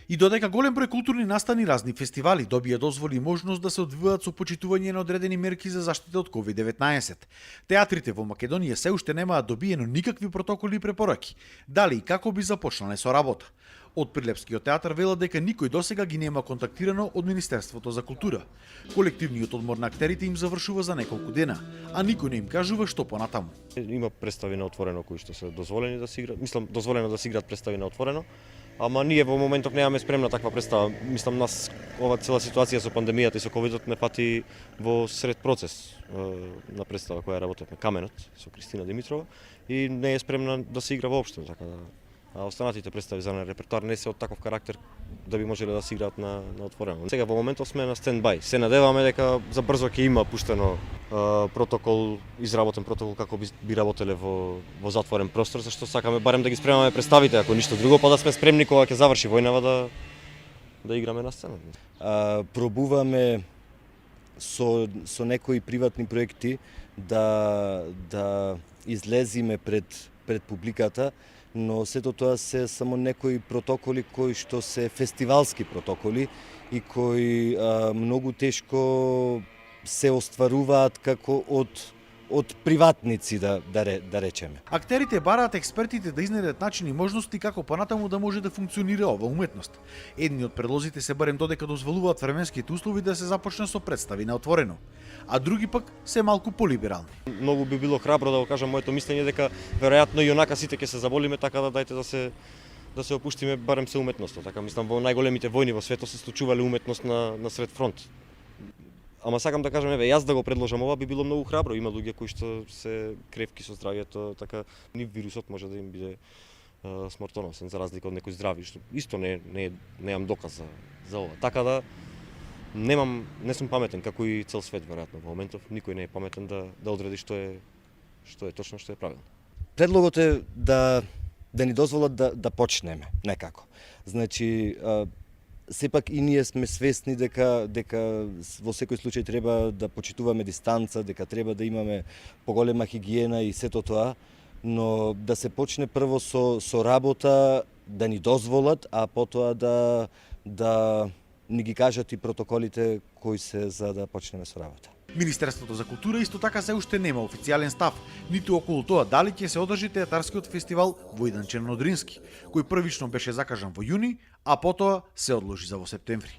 И додека голем број културни настани, разни фестивали добија дозволи и можност да се одвиваат со почитување на одредени мерки за заштита од COVID-19. Театрите во Македонија се уште немаат добиено никакви протоколи и препораки, дали и како би започнале со работа. Од Прилепскиот театар велат дека никој досега ги нема контактирано од Министерството за култура. Колективниот одмор на актерите им завршува за неколку дена, а никој не им кажува што понатаму. Има представи на отворено кои што се дозволени да се играат, дозволено да се играат представи на отворено. Ама ние во моментов немаме спремна таква представа. Нас ова цела ситуација со пандемијата и со ковидот не пати во сред процес на представа која работевме, Каменот со Кристина Димитрова, и не е спремна да се игра воопшто, така да. А останатите представи за репертоар не се од таков карактер да би можеле да се играат на отворено. Сега во моментов сме на стендбај. Се надеваме дека за брзо ќе има пуштено протокол, изработен протокол како би работеле во затворен простор, зашто сакаме барем да ги спремаме представите, ако ништо друго, па да сме спремни кога ќе заврши војнава да играме на сцена. Пробуваме со некои приватни проекти да излезиме пред публиката, но сето тоа се само некои протоколи кои што се фестивалски протоколи и кои многу тешко се остваруваат како од приватници да речеме. Актерите бараат експертите да изнедат начини и можности како понатаму да може да функционира ова уметност. Едни од предлозите се барем додека дозволуваат временските услови да се започне со представи на отворено, а други пак се малку полиберални. Многу би било храбро да го кажам моето мислење дека веројатно и онака сите ќе се заболиме, така да дајте да се опуштиме барем се уметноста. Така мислам во најголемите војни во светот се случувале уметност на сред фронт. Ама сакам да кажам, јас да го предложам ова би било многу храбро. Има луѓе кои што се кревки со здравјето, така ни вирусот може да им биде смртоносен за разлика од некои здрави, што исто немам доказ за ова. Така да не сум паметен како и цел свет веројатно во моментов, никој не е паметен да одреди што е точно, што е правилно. Предлогот е да ни дозволат да почнеме некако. Значи сепак и ние сме свесни дека во секој случај треба да почитуваме дистанца, дека треба да имаме поголема хигиена и сето тоа, но да се почне прво со работа, да ни дозволат, а потоа да ни ги кажат и протоколите кои се за да почнеме со работа. Министерството за култура исто така се уште нема официјален став, ниту околу тоа дали ќе се одржи театарскиот фестивал Војдан Чернодрински, кој првично беше закажан во јуни, а потоа се одложи за во септември.